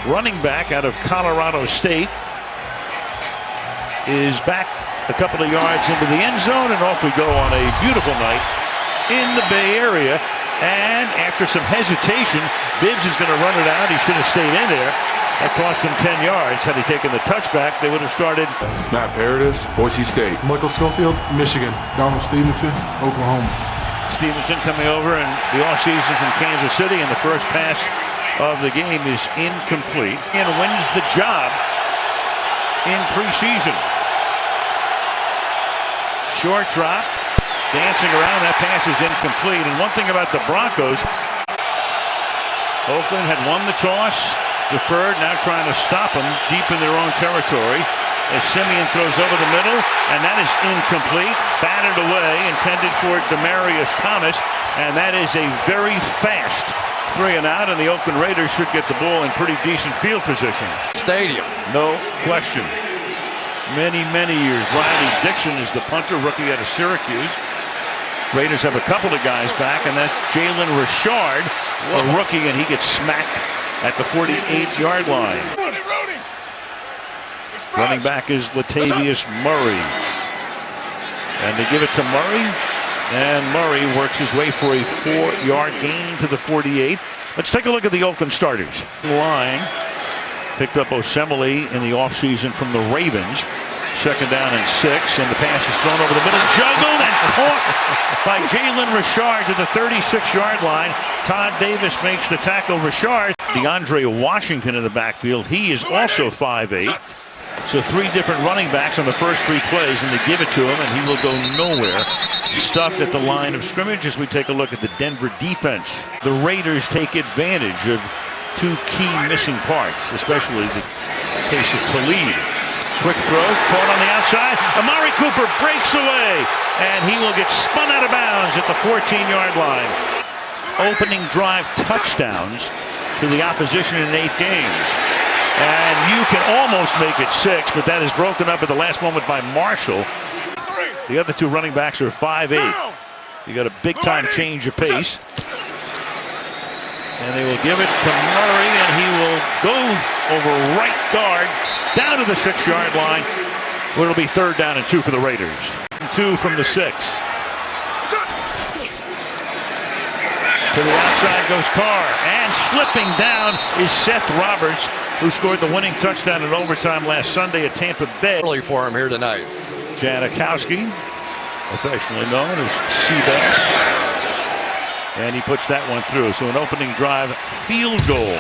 running back out of Colorado State, is back a couple of yards into the end zone, and off we go on a beautiful night in the Bay Area. And after some hesitation, Bibbs is going to run it out. He should have stayed in there. That cost him 10 yards. Had he taken the touchback, they would have started. Matt Paradis, Boise State. Michael Schofield, Michigan. Donald Stevenson, Oklahoma. Stevenson coming over in the offseason from Kansas City, and the first pass of the game is incomplete and wins the job in preseason. Short drop, dancing around. That pass is incomplete. And one thing about the Broncos, Oakland had won the toss, deferred, now trying to stop them deep in their own territory as Simeon throws over the middle, and that is incomplete. Batted away, intended for Demaryius Thomas, and that is a very fast 3 and out, and the Oakland Raiders should get the ball in pretty decent field position. Stadium. No question. Many years. Riley Dixon is the punter, rookie out of Syracuse. Raiders have a couple of guys back, and that's Jalen Richard, a rookie, and he gets smacked at the 48-yard line. Running back is Latavius Murray. And they give it to Murray, and Murray works his way for a 4-yard gain to the 48. Let's take a look at the Oakland starters. Line picked up Osemele in the offseason from the Ravens. 2nd down and 6, and the pass is thrown over the middle, juggled and caught by Jalen Richard to the 36-yard line. Todd Davis makes the tackle. Richard, DeAndre Washington in the backfield. He is also 5'8". So 3 different running backs on the first 3 plays, and they give it to him, and he will go nowhere. Stuffed at the line of scrimmage as we take a look at the Denver defense. The Raiders take advantage of 2 key missing parts, especially the case of Khalid. Quick throw, caught on the outside. Amari Cooper breaks away, and he will get spun out of bounds at the 14-yard line. Opening drive touchdowns to the opposition in 8 games. And you can almost make it 6, but that is broken up at the last moment by Marshall. The other 2 running backs are 5'8". You got a big-time change of pace. And they will give it to Murray, and he will go over right guard down to the 6-yard line, where it'll be 3rd down and 2 for the Raiders. 2 from the 6. To the outside goes Carr, and slipping down is Seth Roberts, who scored the winning touchdown in overtime last Sunday at Tampa Bay. Early for him here tonight. Janikowski, affectionately known as Seabass. And he puts that one through. So an opening drive field goal.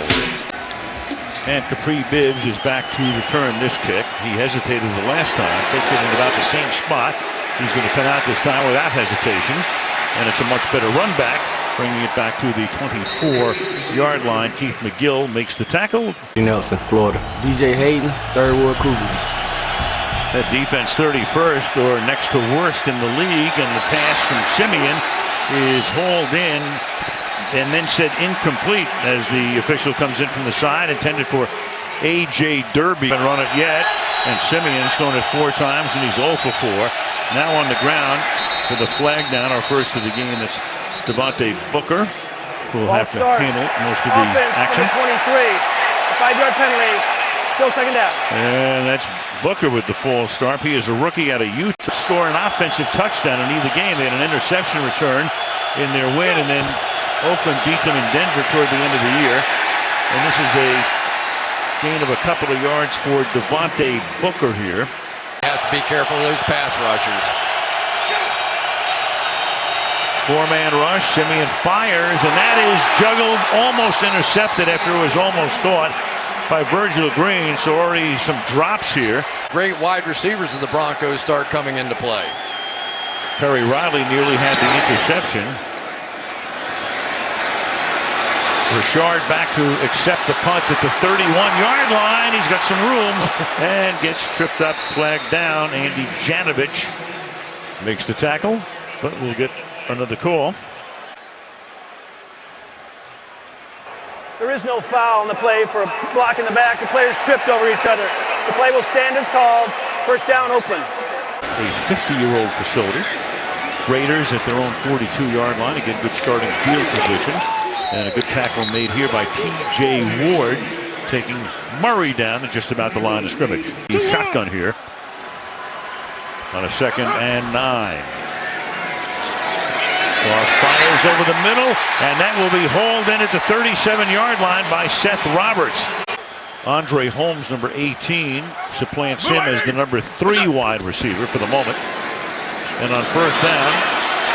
And Capri Bibbs is back to return this kick. He hesitated the last time. Takes it in about the same spot. He's going to come out this time without hesitation. And it's a much better run back, bringing it back to the 24-yard line. Keith McGill makes the tackle. Nelson, Florida. DJ Hayden, Third Ward Cougars. That defense 31st or next to worst in the league. And the pass from Simeon is hauled in and then said incomplete as the official comes in from the side, intended for A.J. Derby. Haven't run it yet, and Simeon's thrown it 4 times, and he's 0 for 4. Now on the ground for the flag down, our first of the game. That's Devontae Booker, who will have to handle most of the action. 23, 5-yard penalty, still 2nd down. And that's Booker with the false start. He is a rookie out of Utah. Score an offensive touchdown in either game. They had an interception return in their win, and then Oakland beat them in Denver toward the end of the year. And this is a gain of a couple of yards for Devontae Booker here. Have to be careful of those pass rushers. 4-man rush. Simeon fires, and that is juggled, almost intercepted after it was almost caught by Virgil Green. So already some drops here. Great wide receivers of the Broncos start coming into play. Perry Riley nearly had the interception. Richard back to accept the punt at the 31-yard line. He's got some room and gets tripped up, flagged down. Andy Janovich makes the tackle, but we'll get another call. There is no foul on the play for a block in the back. The players tripped over each other. The play will stand as called. 1st down, Oakland. A 50-year-old facility. Raiders at their own 42-yard line. Again, good starting field position. And a good tackle made here by T.J. Ward. taking Murray down at just about the line of scrimmage. He's shotgun here on a 2nd and 9. Carr fires over the middle, and that will be hauled in at the 37-yard line by Seth Roberts. Andre Holmes, number 18, supplants him as the number 3 wide receiver for the moment. And on first down,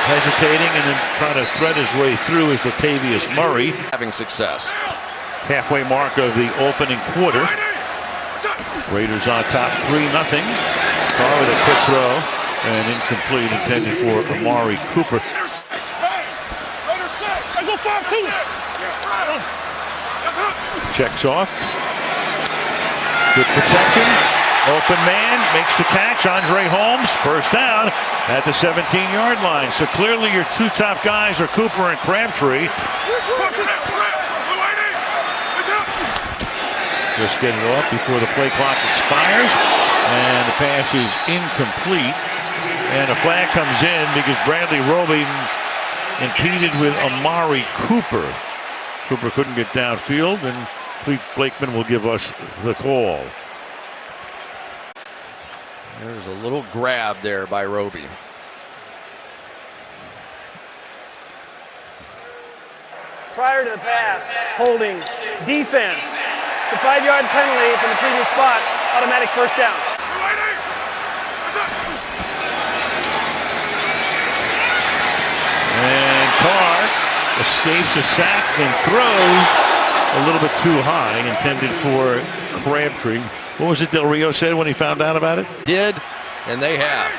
hesitating and then trying to thread his way through is Latavius Murray. Having success. Halfway mark of the opening quarter. Raiders on top 3-0. Carr with a quick throw and incomplete, intended for Amari Cooper. Checks off. Good protection. Open man makes the catch. Andre Holmes, first down at the 17-yard line. So clearly your 2 top guys are Cooper and Crabtree. Just get it off before the play clock expires. And the pass is incomplete. And a flag comes in because Bradley Roby impeded with Amari Cooper. Cooper couldn't get downfield, and Clete Blakeman will give us the call. There's a little grab there by Roby. Prior to the pass, holding, defense. It's a 5-yard penalty from the previous spot. Automatic first down. And Carr escapes a sack, then throws a little bit too high, intended for Crabtree. What was it Del Rio said when he found out about it? Did, and they have.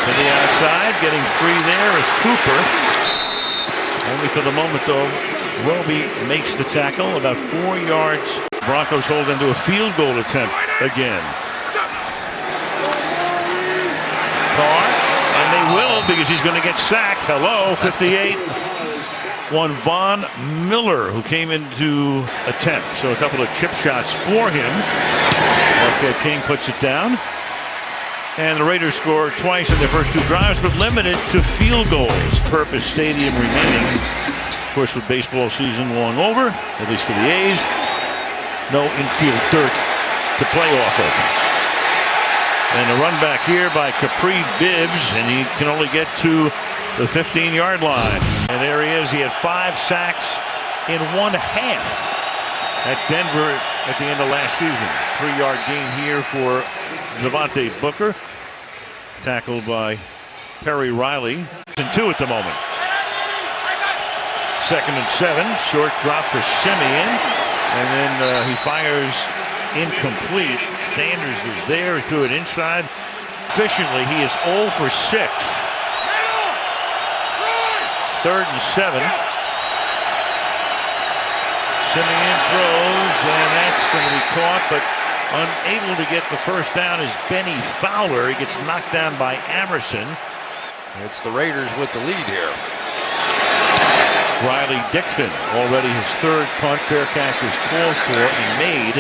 To the outside, getting free there is Cooper. Only for the moment, though, Roby makes the tackle about 4 yards. Broncos hold into a field goal attempt again. Carr, and they will because he's going to get sacked. Hello, 58. One Von Miller, who came in to attempt. So a couple of chip shots for him. Marquette King puts it down. And the Raiders score twice in their first 2 drives, but limited to field goals. Purpose Stadium remaining. Of course, with baseball season long over, at least for the A's, no infield dirt to play off of. And a run back here by Capri Bibbs, and he can only get to the 15-yard line. And there he is. He had 5 sacks in 1 half at Denver at the end of last season. 3-yard gain here for Devontae Booker. Tackled by Perry Riley. And 2 at the moment. 2nd and 7. Short drop for Simeon. And then he fires incomplete. Sanders was there. He threw it inside. Efficiently, he is 0 for 6. 3rd and 7. Simeon throws, and that's going to be caught, but unable to get the first down is Benny Fowler. He gets knocked down by Amerson. It's the Raiders with the lead here. Riley Dixon, already his 3rd punt. Fair catch is called for and made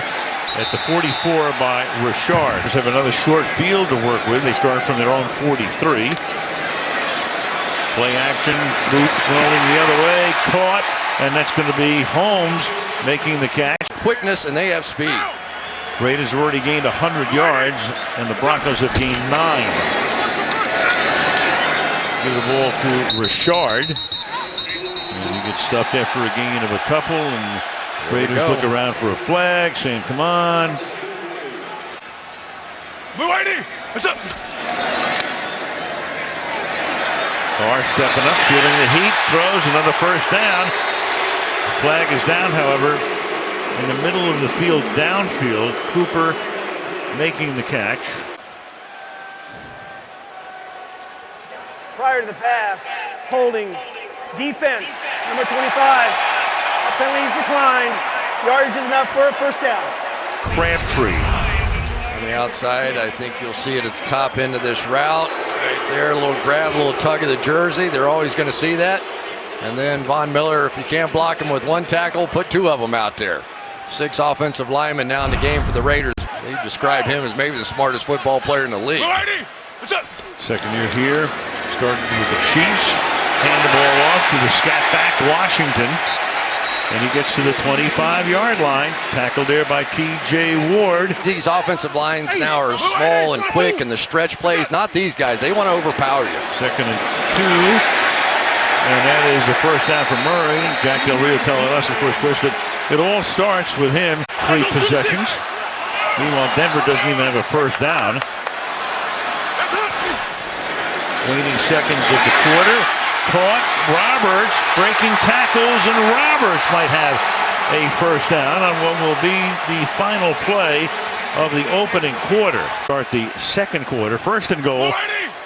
at the 44 by Richard. Just have another short field to work with. They start from their own 43. Play action, boot rolling the other way, caught, and that's going to be Holmes making the catch. Quickness, and they have speed. Raiders have already gained 100 yards, and the Broncos have gained 9. Give the ball to Richard. And he gets stuffed after a gain of a couple, and Raiders look around for a flag, saying, come on. Blue 80, what's up? Carr stepping up, feeling the heat, throws another first down. The flag is down, however, in the middle of the field, downfield. Cooper making the catch. Prior to the pass, holding, defense, number 25. Penalties declined. Yardage is enough for a first down. Crabtree. On the outside, I think you'll see it at the top end of this route. Right there, a little grab, a little tug of the jersey. They're always going to see that. And then Von Miller, if you can't block him with 1 tackle, put 2 of them out there. 6 offensive linemen now in the game for the Raiders. They describe him as maybe the smartest football player in the league. What's up? Second year here, starting with the Chiefs. Hand the ball off to the scat back Washington. And he gets to the 25-yard line. Tackled there by T.J. Ward. These offensive lines now are small and quick, and the stretch plays, not these guys. They want to overpower you. 2nd and 2. And that is a first down for Murray. Jack Del Rio telling us, of course, Chris, that it all starts with him. 3 possessions. Meanwhile, Denver doesn't even have a first down. Waning seconds of the quarter. Caught. Roberts breaking tackles, and Roberts might have a first down on what will be the final play of the opening quarter. Start the second quarter. 1st and goal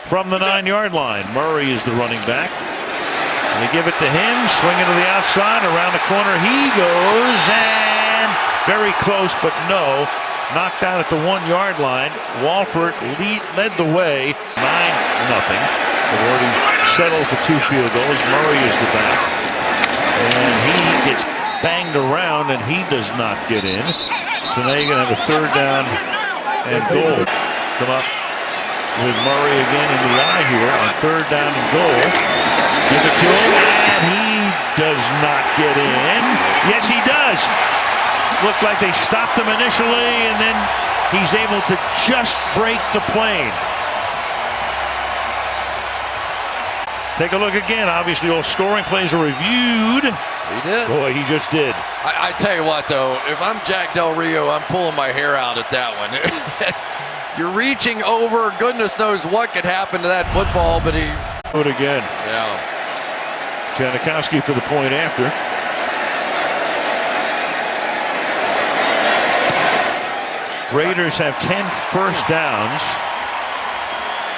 from the 9-yard line. Murray is the running back. And they give it to him. Swinging to the outside. Around the corner he goes. And very close, but no. Knocked out at the 1-yard line. Walford led the way. 9-0. They've already settled for 2 field goals. Murray is the back. And he gets banged around, and he does not get in. So now you're going to have a 3rd down and goal. Come up with Murray again in the eye here on 3rd down and goal. Give it to him, and he does not get in. Yes, he does. Looked like they stopped him initially, and then he's able to just break the plane. Take a look again. Obviously, all scoring plays are reviewed. He did. Boy, he just did. I tell you what, though, if I'm Jack Del Rio, I'm pulling my hair out at that one. You're reaching over. Goodness knows what could happen to that football, but he... Do it again. Yeah. Janikowski for the point after. Raiders have 10 first downs.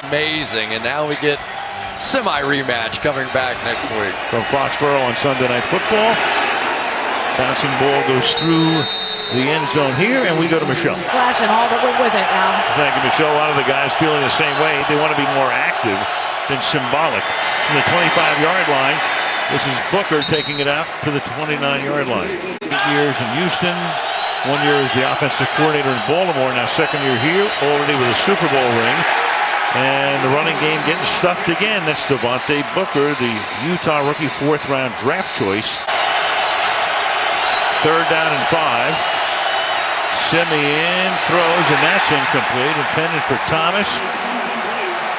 Amazing, and now we get semi-rematch coming back next week. From Foxborough on Sunday Night Football. Bouncing ball goes through the end zone here, and we go to Michelle. Flashing all the way with it now. Thank you, Michelle. A lot of the guys feeling the same way. They want to be more active than symbolic. From the 25-yard line, this is Booker taking it out to the 29-yard line. 8 years in Houston. 1 year as the offensive coordinator in Baltimore. Now 2nd year here, already with a Super Bowl ring. And the running game getting stuffed again. That's Devontae Booker, the Utah rookie 4th-round draft choice. 3rd down and 5. Simeon throws, and that's incomplete. Intended for Thomas.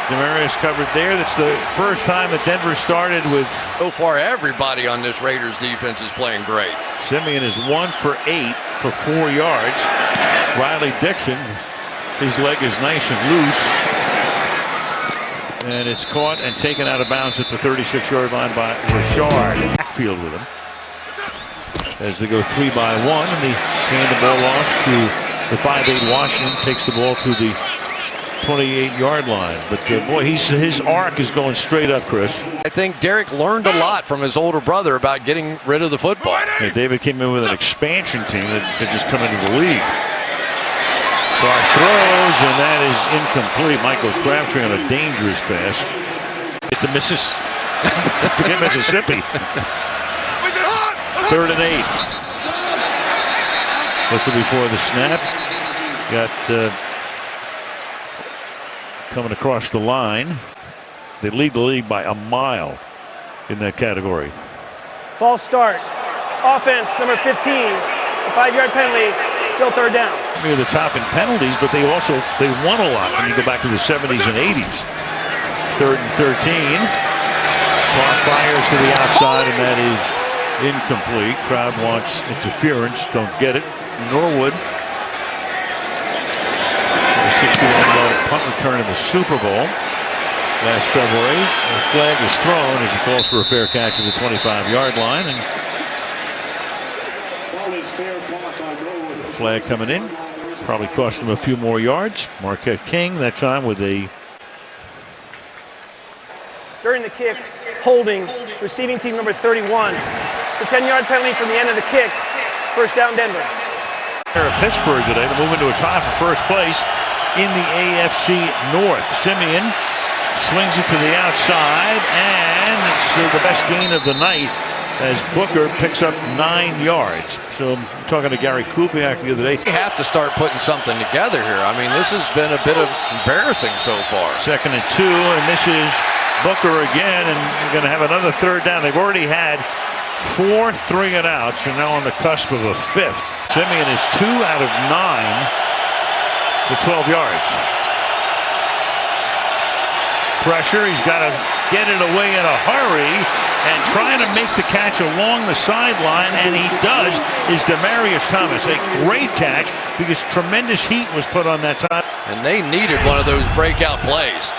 Demarius covered there. That's the first time that Denver started with... So far, everybody on this Raiders defense is playing great. Simeon is 1 for 8 for 4 yards. Riley Dixon, his leg is nice and loose. And it's caught and taken out of bounds at the 36-yard line by Richard. Backfield with him. As they go 3 by 1, and they hand the ball off to the 5'8" Washington. Takes the ball to the 28-yard line. But boy, his arc is going straight up, Chris. I think Derek learned a lot from his older brother about getting rid of the football. Yeah, David came in with an expansion team that had just come into the league. Clark throws, and that is incomplete. Michael Crabtree on a dangerous pass. To Mississippi. 3rd and 8. This will be before the snap. Got coming across the line. They lead the league by a mile in that category. False start. Offense, number 15. It's a 5-yard penalty. Still 3rd down. Near the top in penalties, but they won a lot when you go back to the 70s and 80s. 3rd and 13. Clock fires to the outside, and that is incomplete. Crowd wants interference. Don't get it. Norwood. A 61-yard punt return in the Super Bowl last February. The flag is thrown as he calls for a fair catch at the 25-yard line. And the flag coming in. Probably cost them a few more yards. Marquette King that time with a... During the kick, holding, receiving team number 31. It's a 10-yard penalty from the end of the kick. First down, Denver. Pittsburgh today to move into a tie for first place in the AFC North. Simeon swings it to the outside, and it's the best gain of the night as Booker picks up 9 yards. So I'm talking to Gary Kubiak the other day. You have to start putting something together here. I mean, this has been a bit of embarrassing so far. 2nd and 2, and this is Booker again, and we're going to have another 3rd down. They've already had 4 3-and-outs, and now on the cusp of a 5th. Simeon is 2 out of 9 to 12 yards. Pressure, he's got to get it away in a hurry and trying to make the catch along the sideline, and he does, is Demaryius Thomas. A great catch because tremendous heat was put on that side. And they needed one of those breakout plays.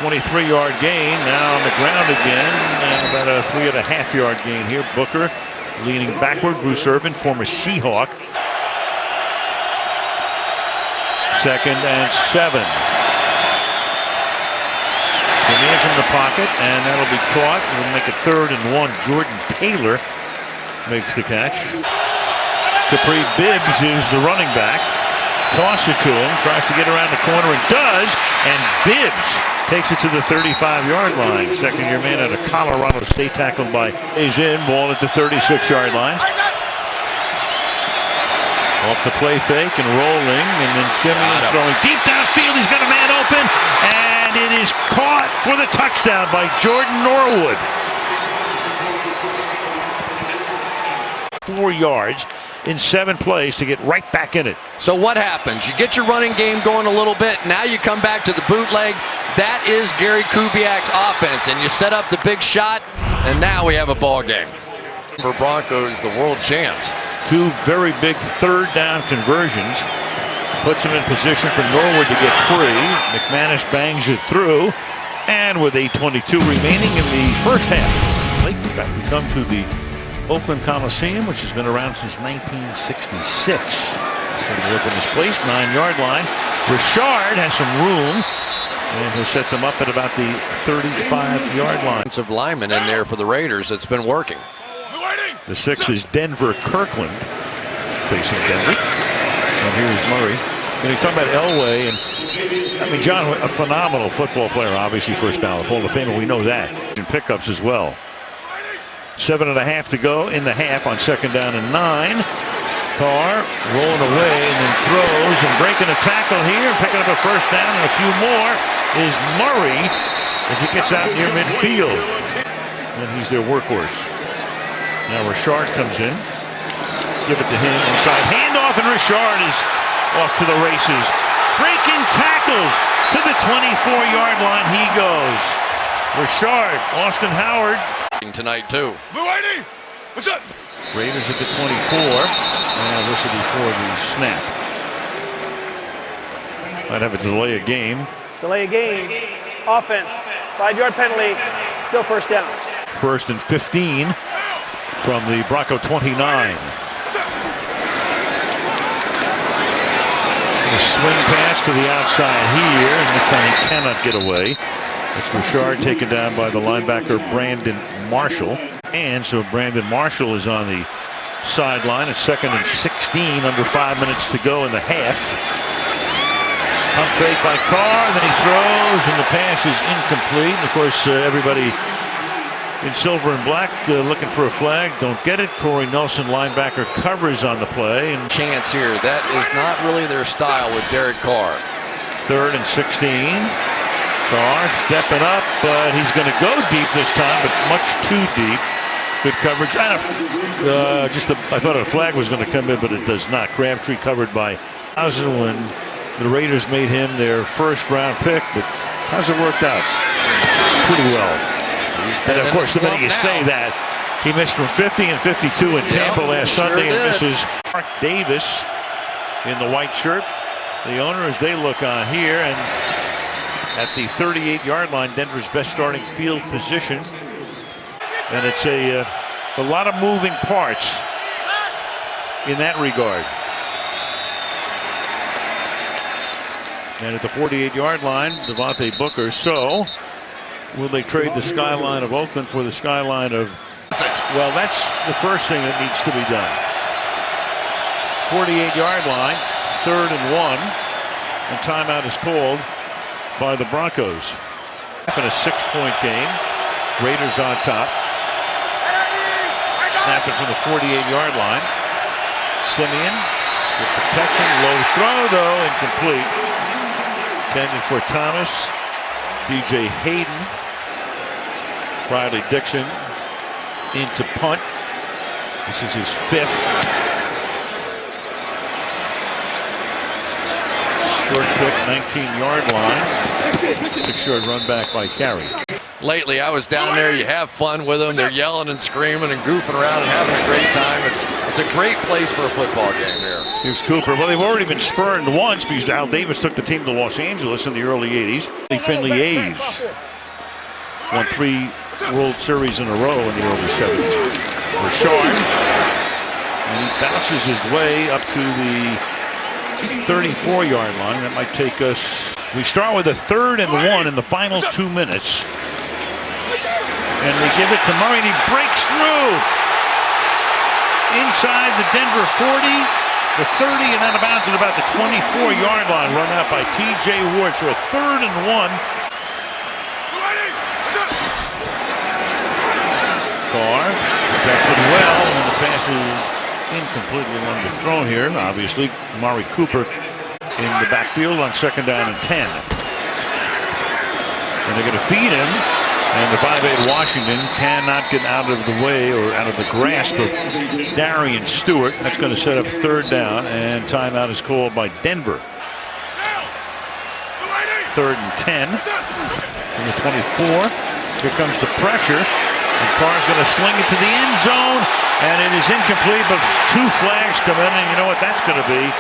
23-yard gain, now on the ground again, and about a 3.5-yard gain here. Booker leaning backward. Bruce Irvin, former Seahawk. 2nd and 7. Simeon from the pocket, and that'll be caught. We'll make it 3rd and 1. Jordan Taylor makes the catch. Capri Bibbs is the running back. Toss it to him, tries to get around the corner and does, and Bibbs takes it to the 35-yard line. Second-year man out of Colorado State, tackled by Azin. Ball at the 36-yard line. Off the play fake and rolling, and then Simeon throwing deep downfield. He's got a man open, and it is caught for the touchdown by Jordan Norwood. 4 yards in 7 plays to get right back in it. So what happens? You get your running game going a little bit. Now you come back to the bootleg. That is Gary Kubiak's offense, and you set up the big shot, and now we have a ball game. For Broncos, the world champs. 2 very big 3rd down conversions. Puts him in position for Norwood to get free. McManus bangs it through. And with 8:22 remaining in the first half. We come to the Oakland Coliseum, which has been around since 1966. Going to open this place, 9-yard line. Richard has some room, and he'll set them up at about the 35-yard line. Offensive lineman in there for the Raiders. It's been working. The 6th is Denver Kirkland facing Denver. And here's Murray. And you're talking about Elway, and I mean, John, a phenomenal football player, obviously first ballot Hall of Famer. We know that. And pickups as well. 7.5 to go in the half on 2nd down and 9. Carr rolling away and then throws and breaking a tackle here, picking up a first down, and a few more is Murray as he gets out near midfield. And he's their workhorse. Now Richard comes in. Give it to him inside. Handoff, and Richard is off to the races. Breaking tackles to the 24-yard line he goes. Richard, Austin Howard. Tonight too. What's up? Raiders at the 24. And this will be for the snap. Might have a delay of game. Delay of game. Offense. 5-yard penalty. Still first down. 1st and 15 from the Bronco 29. A swing pass to the outside here, and this time he cannot get away. It's Richard taken down by the linebacker Brandon Marshall. And so Brandon Marshall is on the sideline. It's 2nd and 16, under 5 minutes to go in the half. Pump fake by Carr, then he throws, and the pass is incomplete. And of course, everybody in silver and black looking for a flag. Don't get it. Corey Nelson, linebacker, covers on the play. And chance here. That is not really their style with Derek Carr. 3rd and 16. Carr stepping up, but he's going to go deep this time, but much too deep. Good coverage. I thought a flag was going to come in, but it does not. Crabtree covered by Housen when the Raiders made him their 1st-round pick, but how's it worked out? Pretty well. And of course, the minute you say that, he missed from 50 and 52 in Tampa last Sunday, and misses Mark Davis in the white shirt. The owner, as they look on here, and at the 38-yard line, Denver's best starting field position. And it's a lot of moving parts in that regard. And at the 48-yard line, Devontae Booker. So, will they trade the skyline of Oakland for the skyline of... Well, that's the first thing that needs to be done. 48-yard line, 3rd and 1. And timeout is called by the Broncos. In a 6-point game. Raiders on top. Snap it from the 48-yard line. Simeon with protection. Low throw, though, incomplete. Intended for Thomas. DJ Hayden. Riley Dixon into punt. This is his 5th. Short kick, 19-yard line. 6-yard run back by Carey. Lately, I was down there. You have fun with them. They're yelling and screaming and goofing around and having a great time. It's a great place for a football game there. Here's Cooper. Well, they've already been spurned once because Al Davis took the team to Los Angeles in the early 80s. The Finley A's won 3 World Series in a row in the early 70s. Richard, and he bounces his way up to the 34-yard line. That might take us. We start with a 3rd and 1 in the final 2 minutes. And they give it to Murray, and he breaks through inside the Denver 40, the 30, and out of bounds at about the 24-yard line. Run out by T.J. Ward. So a 3rd and 1. Carr got pretty well, and the pass is incompletely underthrown here. Obviously, Amari Cooper in the backfield on 2nd down and 10. And they're going to feed him. And the 5'8" Washington cannot get out of the way or out of the grasp of Darian Stewart. That's going to set up 3rd down, and timeout is called by Denver. 3rd and 10 from the 24. Here comes the pressure. And Carr's going to sling it to the end zone, and it is incomplete, but 2 flags come in, and you know what that's going to be.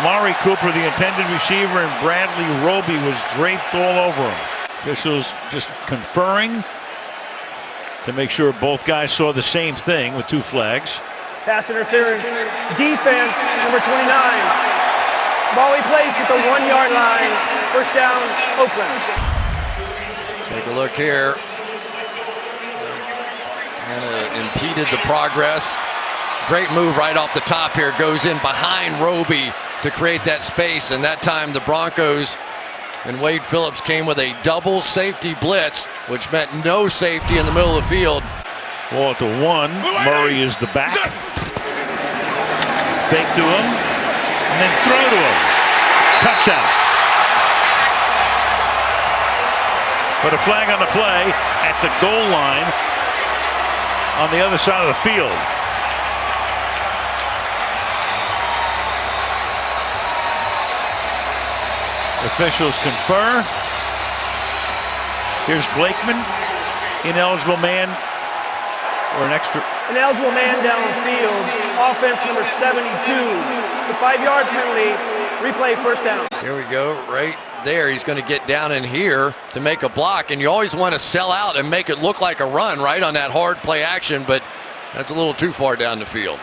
Amari Cooper, the intended receiver, and Bradley Roby was draped all over him. Officials just conferring to make sure both guys saw the same thing with 2 flags. Pass interference. Defense, number 29. Ball placed at the 1-yard line. 1st down, Oakland. Take a look here. Kind of impeded the progress. Great move right off the top here. Goes in behind Roby to create that space, and that time the Broncos and Wade Phillips came with a double safety blitz, which meant no safety in the middle of the field. Ball at the 1. Murray is the back. Fake to him, and then throw to him. Touchdown. But a flag on the play at the goal line on the other side of the field. Officials confer. Here's Blakeman. Ineligible man or an extra. Ineligible man downfield. Offense number 72. It's a 5-yard penalty. Replay 1st down. Here we go. Right there. He's going to get down in here to make a block. And you always want to sell out and make it look like a run right on that hard play action. But that's a little too far down the field.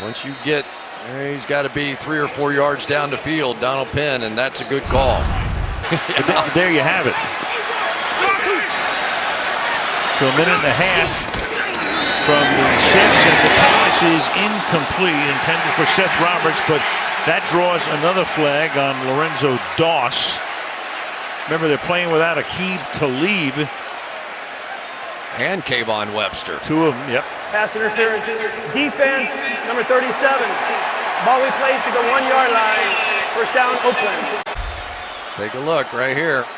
Once you get, he's got to be 3 or 4 yards down the field, Donald Penn, and that's a good call. There you have it. So a minute and a half from the 6, and the pass is incomplete, intended for Seth Roberts, but that draws another flag on Lorenzo Doss. Remember, they're playing without Aqib Talib. And Kayvon Webster. 2 of them, yep. Pass interference. Defense, number 37. Ball placed at the 1-yard line. 1st down, Oakland. Let's take a look right here.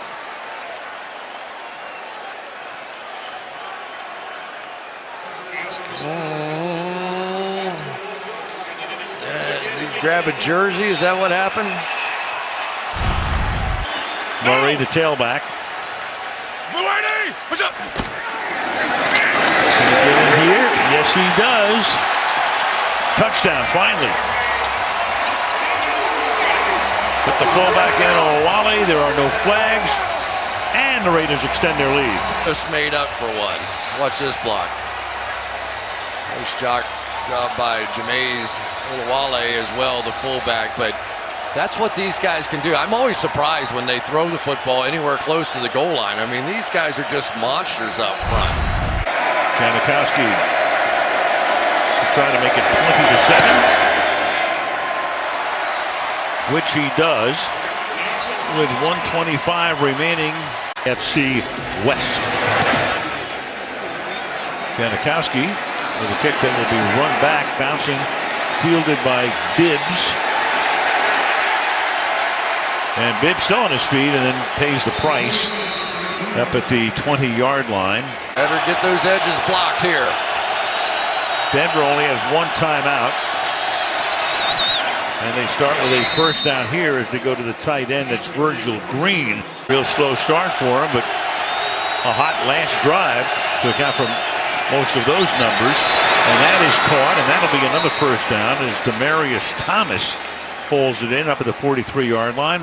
Does he grab a jersey? Is that what happened? Murray, the tailback. What's up? Does he get in here? Yes, he does. Touchdown, finally. Put the fullback in on Wally. There are no flags. And the Raiders extend their lead. Just made up for one. Watch this block. Nice job by Jameis Olawale as well, the fullback. But that's what these guys can do. I'm always surprised when they throw the football anywhere close to the goal line. I mean, these guys are just monsters up front. Janikowski to try to make it 20-7, which he does with 1:25 remaining. FC West. Janikowski with a kick that will be run back, bouncing, fielded by Bibbs. And Bibbs still on his feet and then pays the price up at the 20-yard line. Better get those edges blocked here. Denver only has one timeout. And they start with a first down here as they go to the tight end. That's Virgil Green. Real slow start for him, but a hot last drive to account for most of those numbers. And that is caught, and that'll be another first down as Demarius Thomas pulls it in up at the 43-yard line.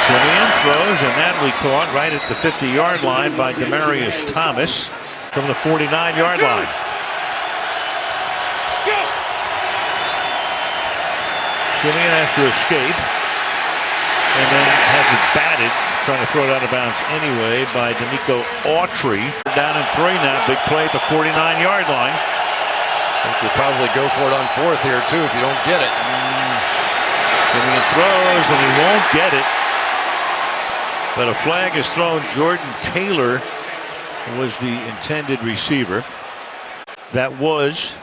Simeon throws, and that'll be caught right at the 50-yard line by Demarius Thomas from the 49-yard line. Simeon has to escape and then has it batted, trying to throw it out of bounds anyway by D'Amico Autry. Down and 3 now, big play at the 49-yard line. I think you'll probably go for it on 4th here too if you don't get it. Simeon throws and he won't get it. But a flag is thrown. Jordan Taylor was the intended receiver. That was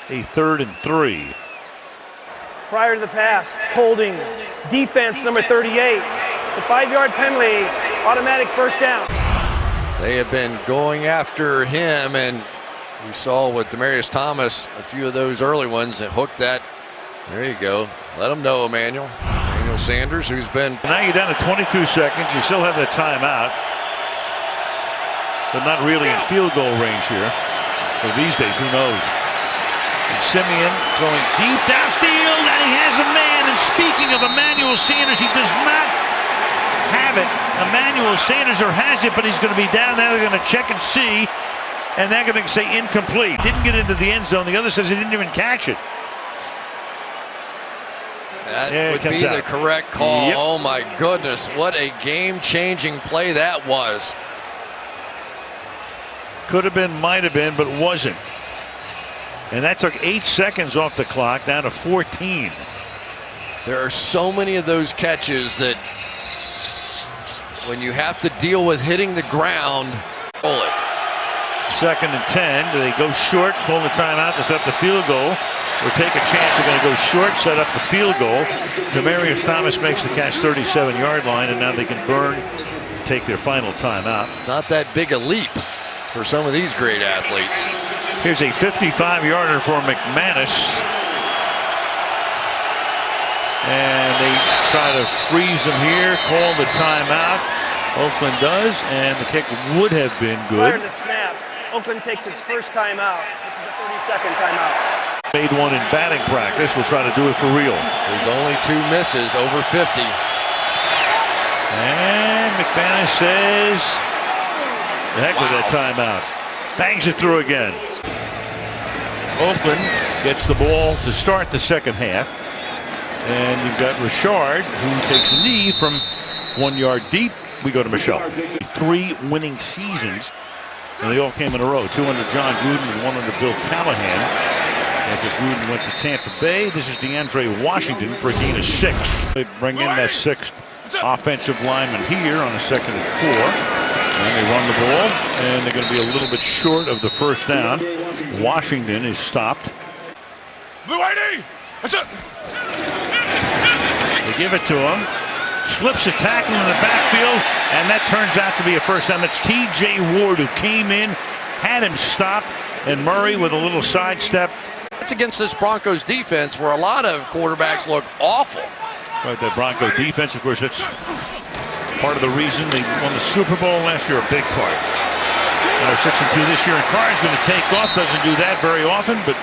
a 3rd and 3. Prior to the pass, holding defense number 38. It's a 5-yard penalty, automatic first down. They have been going after him, and you saw with Demarius Thomas, a few of those early ones that hooked that. There you go. Let them know, Emmanuel Sanders, who's been. Now you're down to 22 seconds. You still have the timeout, but not really in field goal range here. But these days, who knows? And Simeon going deep downfield, and he has a man. And speaking of Emmanuel Sanders, he does not have it. Emmanuel Sanders has it, but he's going to be down there. They're going to check and see, and they're going to say incomplete. Didn't get into the end zone. The other says he didn't even catch it. That would be the correct call. Yep. Oh my goodness, what a game-changing play that was. Could have been, might have been, but wasn't. And that took 8 seconds off the clock, down to 14. There are so many of those catches that when you have to deal with hitting the ground, pull it. 2nd and 10. Do they go short, pull the timeout to set up the field goal, or take a chance they're going to go short, set up the field goal? Demarius Thomas makes the catch 37-yard line, and now they can burn, take their final timeout. Not that big a leap for some of these great athletes. Here's a 55-yarder for McManus. And they try to freeze him here, call the timeout. Oakland does, and the kick would have been good. Prior to snap, Oakland takes its first timeout. This is a 30-second timeout. Made one in batting practice. We'll try to do it for real. There's only 2 misses, over 50. And McManus says, the heck with that timeout. Bangs it through again. Oakland gets the ball to start the second half. And you've got Richard, who takes a knee from 1 yard deep. We go to Michelle. 3 winning seasons, and they all came in a row. 2 under John Gruden and 1 under Bill Callahan. After Gruden went to Tampa Bay, this is DeAndre Washington for a gain of 6. They bring in that 6th offensive lineman here on a 2nd and 4. And they run the ball, and they're going to be a little bit short of the first down. Washington is stopped. Blue ID! What's up? They give it to him. Slips a tackle in the backfield, and that turns out to be a first down. That's T.J. Ward, who came in, had him stopped, and Murray with a little sidestep. That's against this Broncos defense where a lot of quarterbacks look awful. Right, that Bronco defense, of course, that's part of the reason they won the Super Bowl last year, a big part. Now 6-2 this year, and Carr's going to take off. Doesn't do that very often, but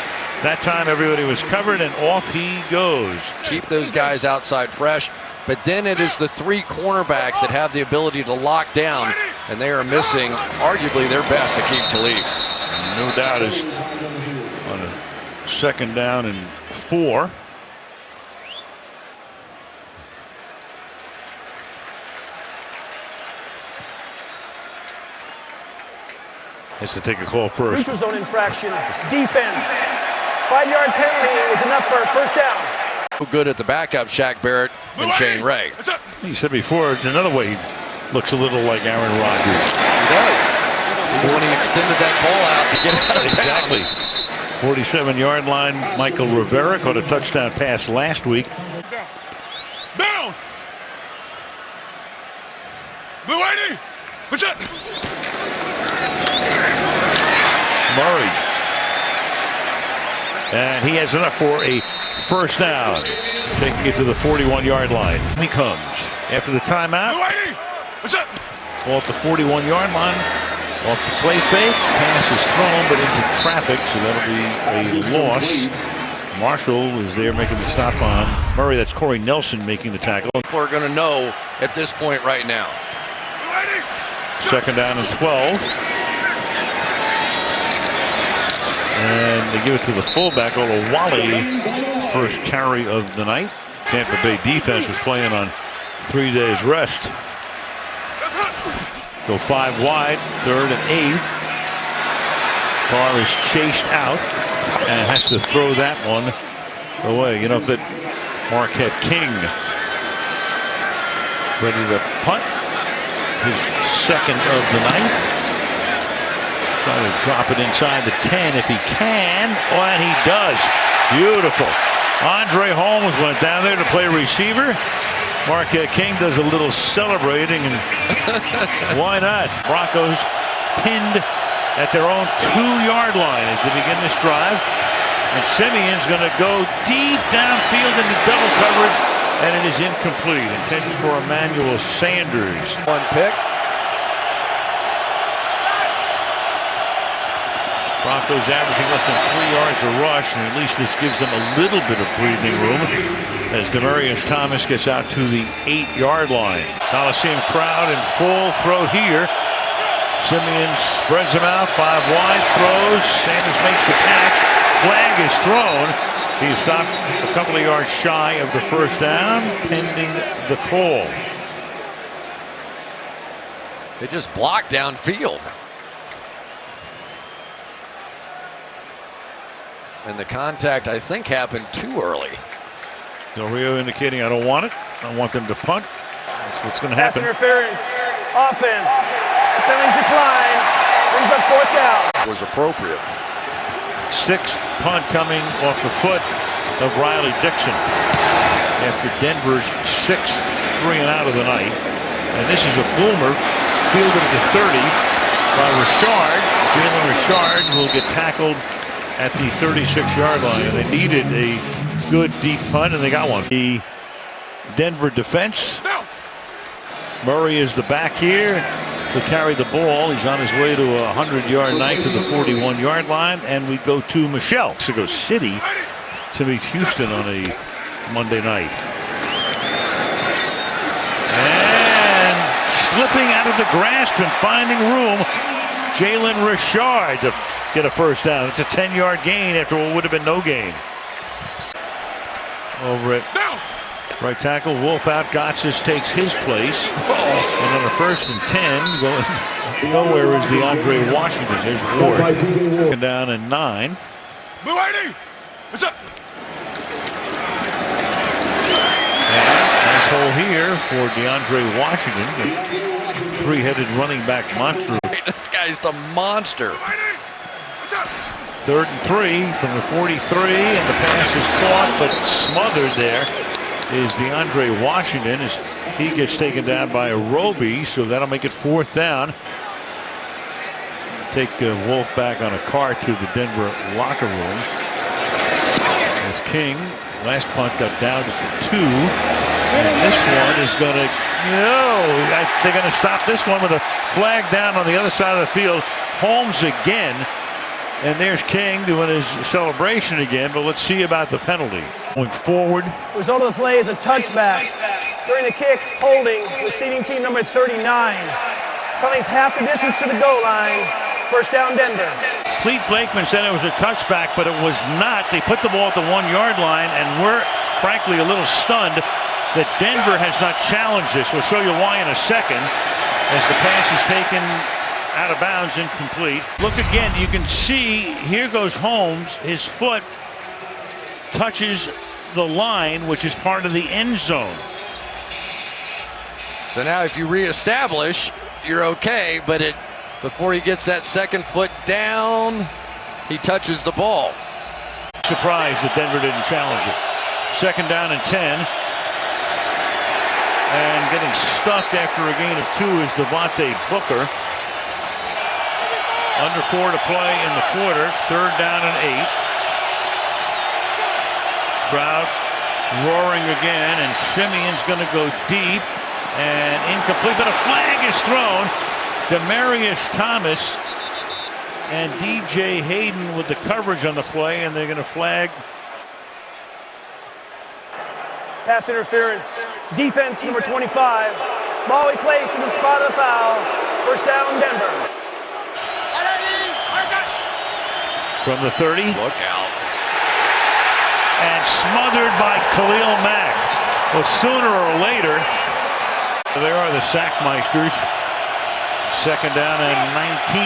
that time everybody was covered, and off he goes. Keep those guys outside fresh, but then it is the 3 cornerbacks that have the ability to lock down, and they are missing arguably their best to keep Talib. No doubt is on a 2nd down and 4. Has to take a call first. Neutral zone infraction, defense. 5-yard penalty is enough for a first down. Good at the backup, Shaq Barrett and Shane Ray. He said before, it's another way he looks a little like Aaron Rodgers. He does. Even when he extended that ball out to get out of exactly. 47-yard line. Michael Rivera caught a touchdown pass last week. That's it. Murray. And he has enough for a first down. Taking it to the 41-yard line. He comes after the timeout. Blue 80. That's it. Off the 41-yard line. Off the play fake. Pass is thrown, but into traffic, so that'll be a loss. Marshall is there making the stop on Murray. That's Corey Nelson making the tackle. People are going to know at this point right now. Blue 80. Second down and 12. And they give it to the fullback, Olawale. First carry of the night. Tampa Bay defense was playing on 3 days rest. That's it. Go 5 wide, 3rd and 8. Carr is chased out and has to throw that one away. You know that Marquette King ready to punt. His second of the night. Try to drop it inside the 10 if he can. Oh, and he does. Beautiful. Andre Holmes went down there to play receiver. Marquette King does a little celebrating, and why not? Broncos pinned at their own 2-yard line as they begin this drive. And Simeon's going to go deep downfield into double coverage, and it is incomplete. Intended for Emmanuel Sanders. One pick. Broncos averaging less than 3 yards a rush, and at least this gives them a little bit of breathing room as Demarius Thomas gets out to the 8-yard line. Coliseum crowd in full throw here. Simeon spreads him out, 5 wide, throws. Sanders makes the catch. Flag is thrown. He's stopped a couple of yards shy of the first down, pending the call. They just blocked downfield. And the contact, I think, happened too early. Del Rio indicating, I don't want it. I want them to punt. That's what's going to Pass happen. interference. Offense. Penalties decline. Brings up 4th down. Was appropriate. 6th punt coming off the foot of Riley Dixon after Denver's 6th 3 and out of the night. And this is a boomer fielded at the 30 by Richard. Jalen Richard will get tackled at the 36-yard line. And they needed a good deep punt, and they got one. The Denver defense. Murray is the back here to carry the ball. He's on his way to a 100-yard night to the 41-yard line, and we go to Mexico City to meet Houston on a Monday night. And slipping out of the grasp and finding room, Jalen Richard to get a first down. It's a 10-yard gain after what would have been no gain. Over at right tackle, Wolf out. Gotsis takes his place. And on a 1st and 10, going nowhere is DeAndre Washington. There's Ward. Second down and 9. Blue 80. That's it. Nice hole here for DeAndre Washington. The 3-headed running back monster. This guy's a monster. 3rd and 3 from the 43, and the pass is caught but smothered there is DeAndre Washington as he gets taken down by Roby, so that'll make it 4th down. Take Wolf back on a car to the Denver locker room. As King, last punt got down to the 2, and this one is going to, they're going to stop this one with a flag down on the other side of the field. Holmes again. And there's King doing his celebration again, but let's see about the penalty. Going forward. The result of the play is a touchback. During the kick, holding, receiving team number 39. Penalties half the distance to the goal line. First down, Denver. Clete Blakeman said it was a touchback, but it was not. They put the ball at the 1-yard line, and we're frankly a little stunned that Denver has not challenged this. We'll show you why in a second as the pass is taken out of bounds, incomplete. Look again, you can see here goes Holmes. His foot touches the line, which is part of the end zone. So now if you reestablish, you're okay, but before he gets that 2nd foot down, he touches the ball. Surprised that Denver didn't challenge it. 2nd down and 10. And getting stuffed after a gain of 2 is Devontae Booker. Under 4 to play in the quarter. 3rd down and 8. Crowd roaring again, and Simeon's going to go deep and incomplete, but a flag is thrown. Demarius Thomas and DJ Hayden with the coverage on the play, and they're going to flag. Pass interference. Defense number 25. Ball he placed in the spot of the foul. First down, Denver. From the 30. Look out. And smothered by Khalil Mack. Well, sooner or later, there are the Sackmeisters. 2nd down and 19.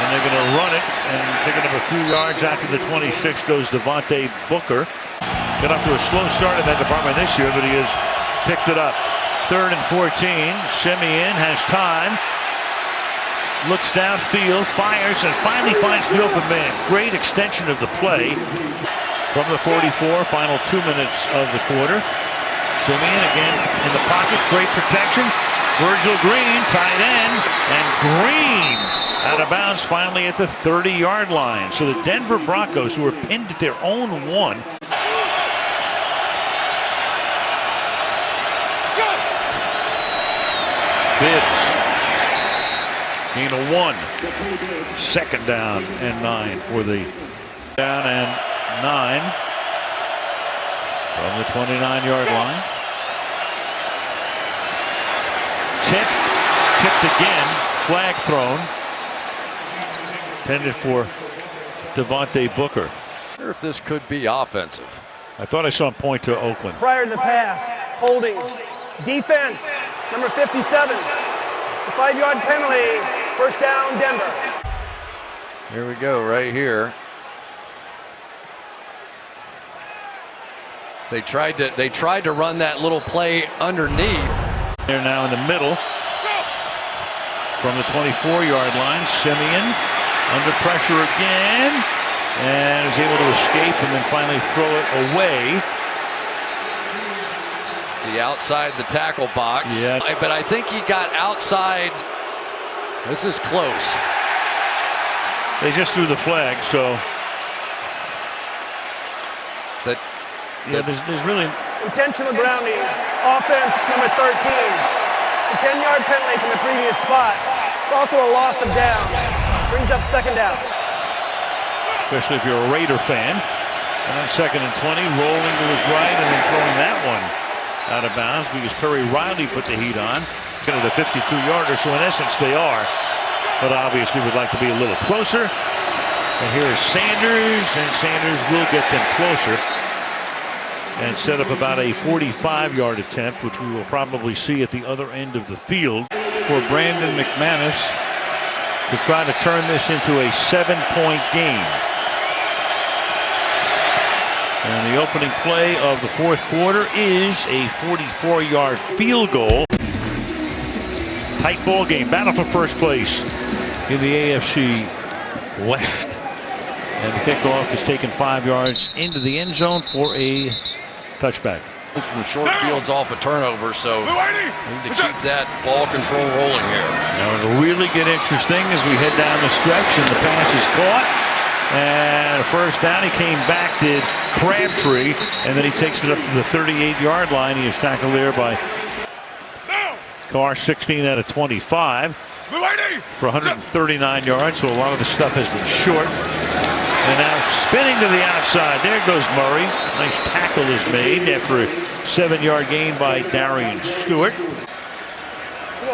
And they're going to run it, and picking up a few yards after the 26 goes Devontae Booker. Got off to a slow start in that department this year, but he has picked it up. 3rd and 14. Simeon has time. Looks downfield, fires, and finally finds the open man. Great extension of the play from the 44. Final 2 minutes of the quarter. Simeon again in the pocket. Great protection. Virgil Green, tight end, and Green out of bounds finally at the 30-yard line. So the Denver Broncos, who were pinned at their own 1, Bibbs. Gain of 1. 2nd down and 9 for the down and 9 from the 29-yard line. Tipped again. Flag thrown. Intended for Devontae Booker. I wonder if this could be offensive. I thought I saw him point to Oakland. Prior to the pass, holding. Defense number 57. The 5-yard penalty. First down, Denver. Here we go, right here. They tried to run that little play underneath. They're now in the middle. From the 24-yard line, Simeon under pressure again, and is able to escape and then finally throw it away. See, outside the tackle box. Yeah. But I think he got outside. This is close. They just threw the flag, so there's really intentional grounding. Offense number 13. A 10-yard penalty from the previous spot. It's also a loss of down. Brings up 2nd down. Especially if you're a Raider fan. And on 2nd and 20, rolling to his right and then throwing that one out of bounds because Perry Riley put the heat on. Kind of the 52-yarder, so in essence they are. But obviously would like to be a little closer. And here is Sanders, and Sanders will get them closer. And set up about a 45-yard attempt, which we will probably see at the other end of the field for Brandon McManus to try to turn this into a 7-point game. And the opening play of the 4th quarter is a 44-yard field goal. Tight ball game, battle for first place in the AFC West. And the kickoff is taken 5 yards into the end zone for a touchback. From short fields off a turnover, so we need to keep that ball control rolling here. Now it'll really get interesting as we head down the stretch, and the pass is caught. And first down, he came back, did Crabtree, and then he takes it up to the 38-yard line. He is tackled there by Carr, 16 out of 25 for 139 yards, so a lot of the stuff has been short. And now spinning to the outside. There goes Murray. Nice tackle is made after a 7-yard gain by Darian Stewart.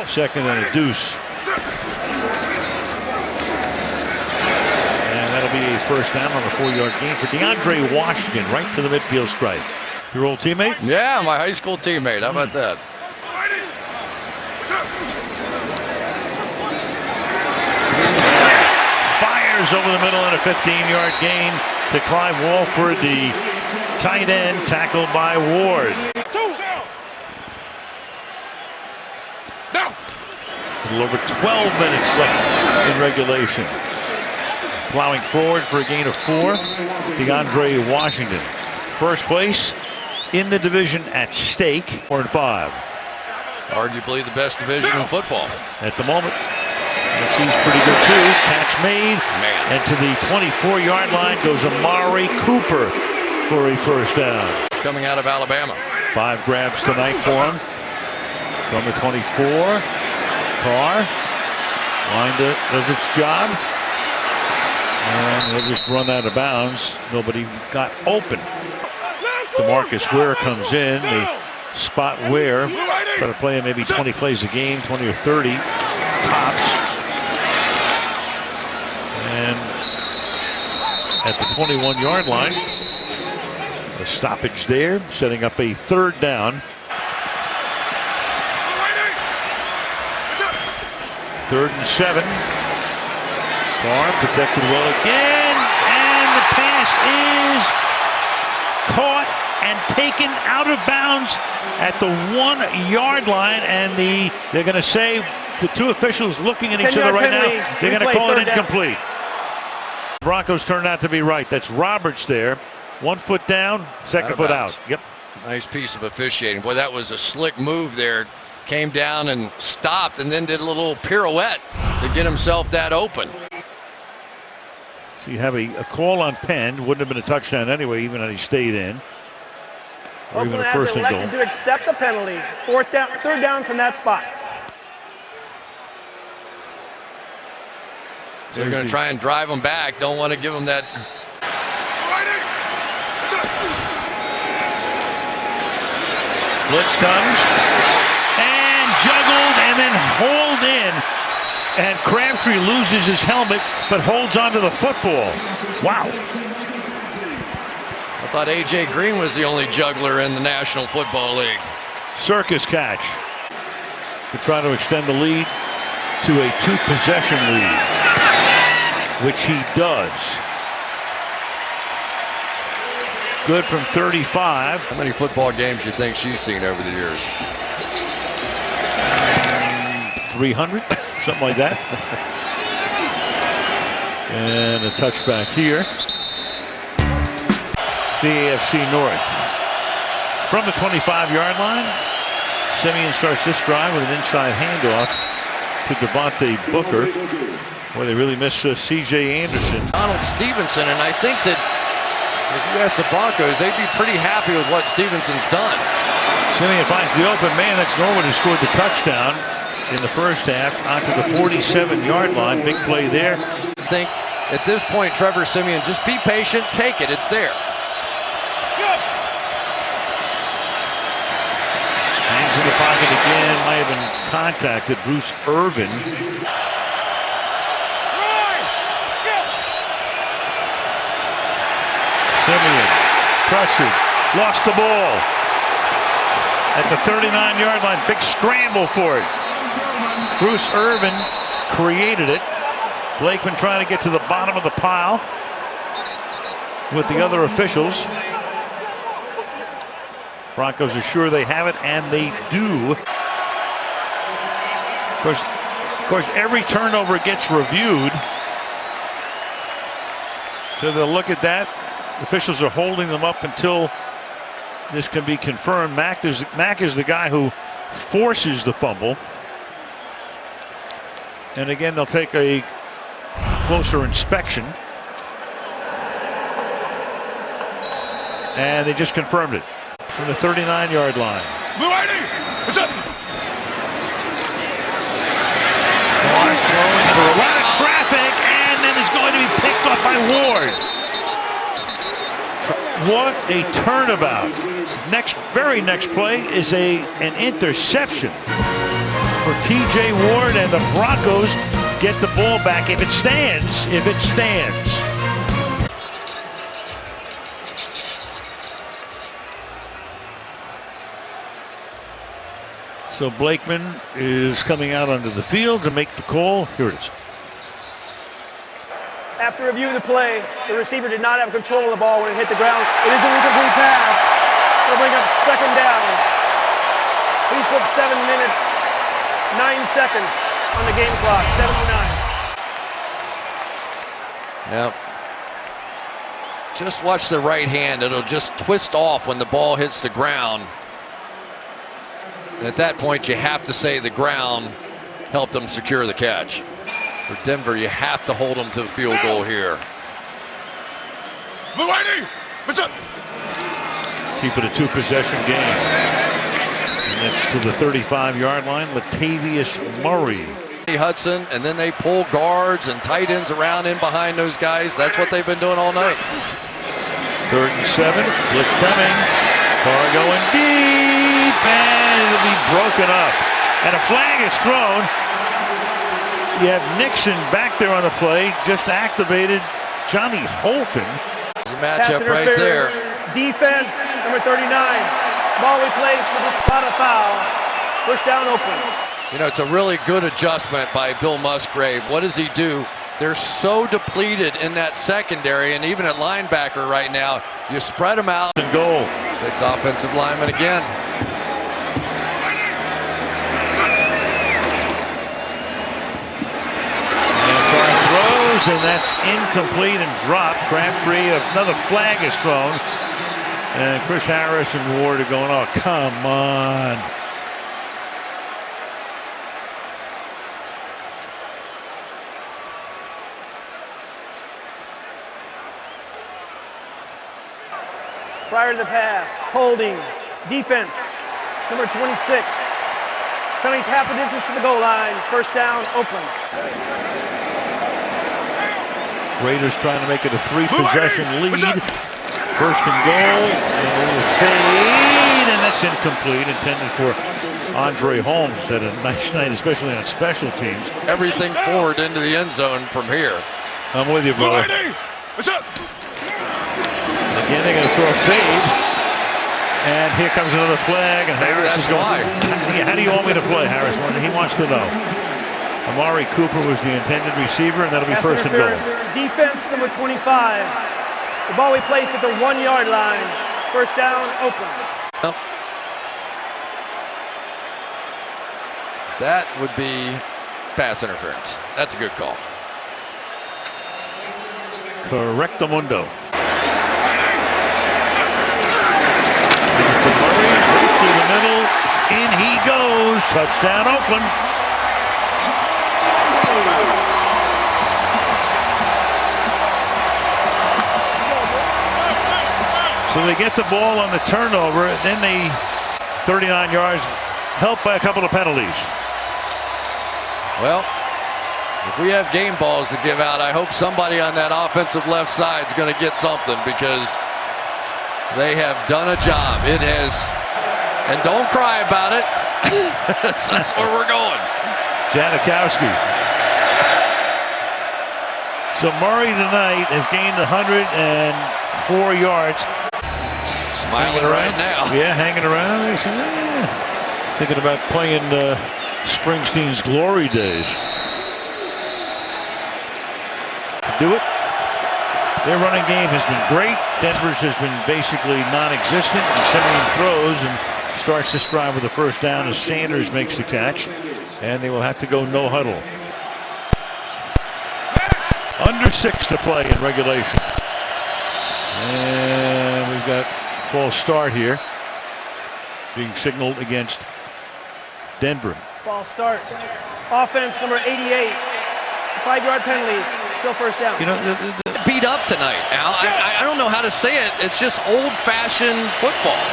2nd and a deuce. And that'll be a first down on the 4-yard gain for DeAndre Washington, right to the midfield stripe. Your old teammate? Yeah, my high school teammate. How about that? Fires over the middle and a 15-yard gain to Clive Walford, the tight end, tackled by Ward. A little over 12 minutes left in regulation. Plowing forward for a gain of 4, DeAndre Washington. First place, in the division at stake. 4-5. Arguably the best division in football. At the moment, he's pretty good too. Catch made. Man. And to the 24-yard line goes Amari Cooper for a first down. Coming out of Alabama. 5 grabs tonight for him. From the 24. Carr. Line does its job. And he'll just run out of bounds. Nobody got open. DeMarcus Ware comes in. The spot Ware. Try to play maybe 20 plays a game, 20 or 30 tops. And at the 21-yard line, a stoppage there, setting up a third down. 3rd and 7. Carr protected well again, and the pass is caught and taken out of bounds at the 1-yard line, and they're going to say, the two officials looking at each other right now, they're going to call it incomplete. Broncos turned out to be right. That's Roberts there. 1 foot down, second foot out. Yep. Nice piece of officiating. Boy, that was a slick move there. Came down and stopped and then did a little pirouette to get himself that open. So you have a call on Penn. Wouldn't have been a touchdown anyway, even had he stayed in. Or even Oakland a first has and goal. elected to accept the penalty. 3rd down from that spot. So they're going to try and drive them back. Don't want to give them that. Blitz comes and juggled and then hauled in. And Crabtree loses his helmet but holds onto the football. Wow. I thought A.J. Green was the only juggler in the National Football League. Circus catch to try to extend the lead to a 2-possession lead, which he does. Good from 35. How many football games do you think she's seen over the years? 300, something like that. And a touchback here. The AFC North. From the 25-yard line, Simeon starts this drive with an inside handoff to Devontae Booker. Boy, they really miss C.J. Anderson. Donald Stevenson, and I think that if you ask the Broncos, they'd be pretty happy with what Stevenson's done. Simeon finds the open man. That's Norwood who scored the touchdown in the first half onto the 47-yard line. Big play there. I think at this point, Trevor Simeon, just be patient, take it, it's there. Hangs in the pocket again. Might have been contacted. Bruce Irvin. Simeon pressured, lost the ball at the 39-yard line. Big scramble for it. Bruce Irvin created it. Blakeman trying to get to the bottom of the pile with the other officials. Broncos are sure they have it, and they do. Of course, every turnover gets reviewed. So they'll look at that. Officials are holding them up until this can be confirmed. Mack is the guy who forces the fumble. And again, they'll take a closer inspection. And they just confirmed it from the 39-yard line. Blue ID, what's up? Clark throwing for a lot of traffic, and then is going to be picked up by Ward. What a turnabout. Very next play is an interception for T.J. Ward, and the Broncos get the ball back if it stands. So Blakeman is coming out onto the field to make the call. Here it is. After reviewing the play, the receiver did not have control of the ball when it hit the ground. It is an incomplete pass. It'll bring up 2nd down. He's put 7 minutes, 9 seconds on the game clock, 7:09. Yep. Just watch the right hand. It'll just twist off when the ball hits the ground. And at that point, you have to say the ground helped them secure the catch. For Denver, you have to hold them to the field goal here. What's up? Keep it a 2-possession game. And it's to the 35-yard line. Latavius Murray. Hudson, and then they pull guards and tight ends around in behind those guys. That's what they've been doing all night. 3rd and 7. Blitz coming. Carr going deep, and it'll be broken up. And a flag is thrown. You have Nixon back there on the play. Just activated Johnny Holton. The matchup right there. Defense, number 39. Ball replaced with a spot of foul. First down, Oakland. You know, it's a really good adjustment by Bill Musgrave. What does he do? They're so depleted in that secondary, and even at linebacker right now, you spread them out. And goal. 6 offensive linemen again. And Carr throws, and that's incomplete and dropped. Crabtree, another flag is thrown. And Chris Harris and Ward are going, oh, come on. Prior to the pass, holding, defense, number 26. Penalties half the distance to the goal line. First down, Oakland. Raiders trying to make it a 3-possession lead. First and goal, and a little fade, and that's incomplete. Intended for Andre Holmes. Had a nice night, especially on special teams. Everything forward into the end zone from here. I'm with you, brother. What's up? Again, they're going to throw a fade. And here comes another flag. And Maybe Harris that's is going, why. How do you want me to play, Harris? He wants to know. Amari Cooper was the intended receiver, and that'll be first and goal. Defense, number 25. The ball we place at the 1-yard line. First down, Oakland. Well, that would be pass interference. That's a good call. Correctamundo. Murray, right through the middle. In he goes. Touchdown, Oakland. So they get the ball on the turnover, then they 39 yards, helped by a couple of penalties. Well, if we have game balls to give out, I hope somebody on that offensive left side is going to get something, because they have done a job. It has, and don't cry about it. That's where we're going. Janikowski. So Murray tonight has gained 104 yards. Smiling right now. Yeah, hanging around. Thinking about playing Springsteen's glory days. To do it. Their running game has been great. Denver's has been basically non-existent. And Simeon throws and starts to strive with the first down as Sanders makes the catch. And they will have to go no huddle. Under 6 to play in regulation. And we've got false start here being signaled against Denver. False start. Offense, number 88. 5-yard penalty. Still first down. You know, Beat up tonight, Al. I don't know how to say it. It's just old-fashioned football.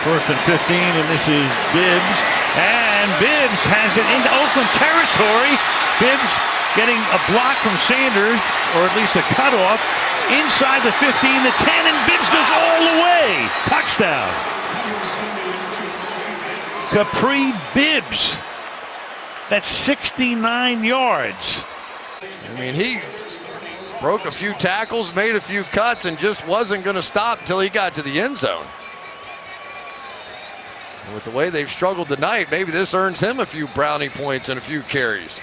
First and 15, and this is Bibbs. And Bibbs has it into Oakland territory. Bibbs getting a block from Sanders, or at least a cutoff. Inside the 15, the 10, and Bibbs goes all the way. Touchdown. Capri Bibbs. That's 69 yards. I mean, he broke a few tackles, made a few cuts, and just wasn't going to stop until he got to the end zone. And with the way they've struggled tonight, maybe this earns him a few brownie points and a few carries.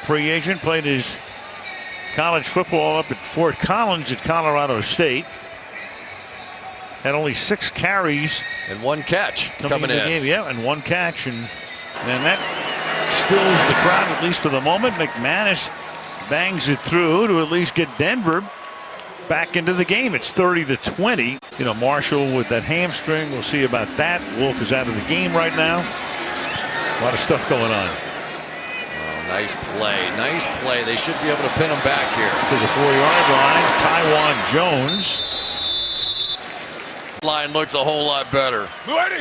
Free agent, played his college football up at Fort Collins at Colorado State. Had only 6 carries. And 1 catch coming in. The game. Yeah, and 1 catch. And that stills the crowd, at least for the moment. McManus bangs it through to at least get Denver back into the game. It's 30-20. You know, Marshall with that hamstring. We'll see about that. Wolf is out of the game right now. A lot of stuff going on. Oh, nice play. Nice play. They should be able to pin him back here. To the 4-yard line, Taiwan Jones. Line looks a whole lot better.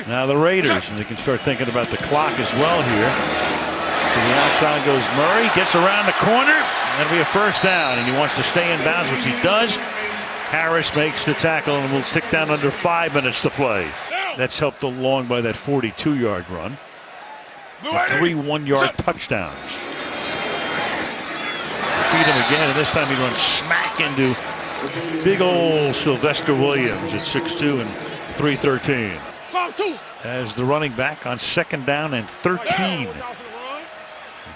Now the Raiders, and they can start thinking about the clock as well here. To the outside goes Murray, gets around the corner. That'll be a first down, and he wants to stay in bounds, which he does. Harris makes the tackle, and we'll tick down under 5 minutes to play. That's helped along by that 42-yard run. 3 one-yard touchdowns. Feed him again, and this time he runs smack into big old Sylvester Williams at 6'2" and 313. As the running back on 2nd down and 13.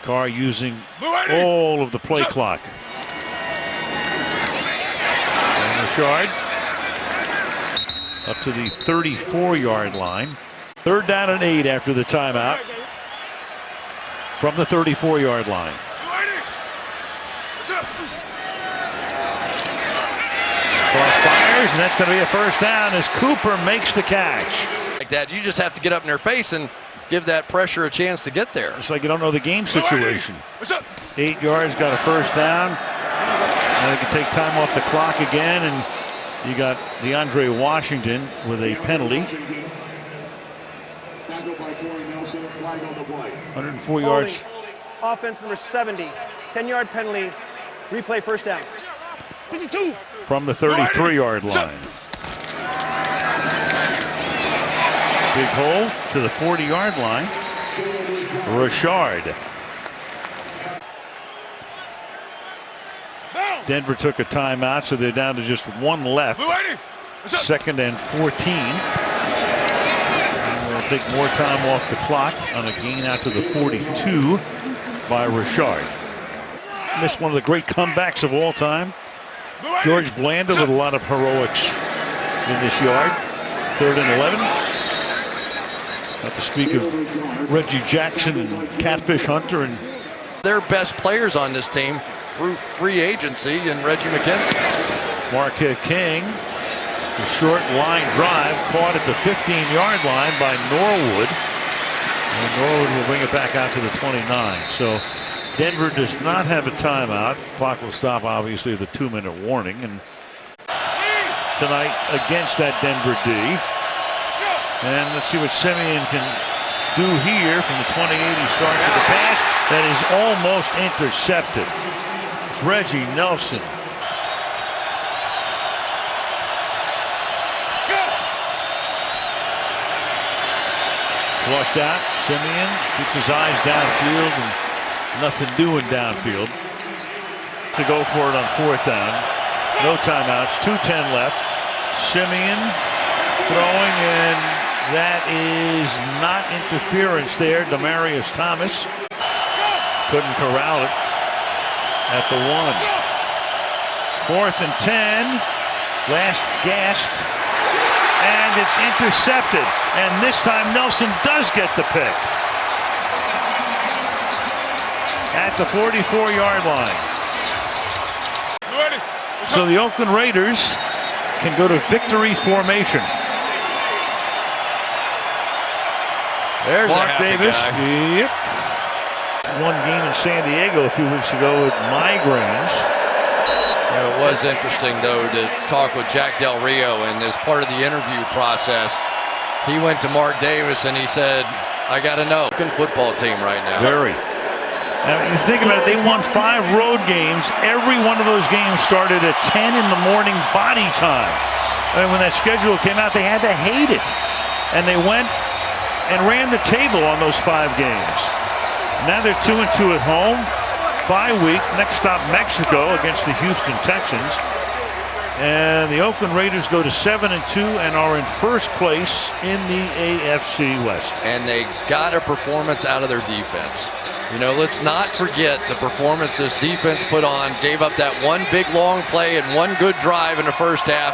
Carr using all of the play clock. And Richard up to the 34-yard line. 3rd down and 8 after the timeout from the 34-yard line. Clock fires, and that's going to be a first down as Cooper makes the catch. Like that, you just have to get up in their face and give that pressure a chance to get there. It's like you don't know the game situation. 8 yards, got a first down. Now they can take time off the clock again, and you got DeAndre Washington with a penalty. 104 yards. Offense number 70. 10-yard penalty. Replay first down. 52. From the 33-yard line. Big hole to the 40-yard line. Richard. Denver took a timeout, so they're down to just 1 left. 2nd and 14. And we'll take more time off the clock on a gain out to the 42 by Richard. Missed one of the great comebacks of all time. George Blanda with a lot of heroics in this yard. 3rd and 11. Not to speak of Reggie Jackson and Catfish Hunter. And their best players on this team through free agency and Reggie McKenzie. Marquette King, the short line drive caught at the 15-yard line by Norwood. And Norwood will bring it back out to the 29. So Denver does not have a timeout. Clock will stop, obviously, the 2-minute warning. And tonight against that Denver D. And let's see what Simeon can do here from the 28. He starts with a pass that is almost intercepted. It's Reggie Nelson. Flushed out. Simeon keeps his eyes downfield and nothing doing downfield. To go for it on 4th down. No timeouts. 2:10 left. Simeon throwing, and that is not interference there. Demarius Thomas couldn't corral it at the 1. 4th and 10. Last gasp. And it's intercepted. And this time Nelson does get the pick. At the 44-yard line. So the Oakland Raiders can go to victory formation. There's Mark Davis. Yep. One game in San Diego a few weeks ago with migraines. It was interesting, though, to talk with Jack Del Rio, and as part of the interview process, he went to Mark Davis and he said, I got to know. Good football team right now. Very. Now, you think about it, they won 5 road games. Every one of those games started at 10 in the morning body time. And when that schedule came out, they had to hate it. And they went and ran the table on those 5 games. Now they're 2-2 at home. Bye week. Next stop, Mexico against the Houston Texans. And the Oakland Raiders go to 7-2 and are in first place in the AFC West. And they got a performance out of their defense. You know, let's not forget the performance this defense put on. Gave up that one big long play and one good drive in the first half.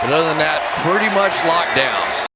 But other than that, pretty much locked down.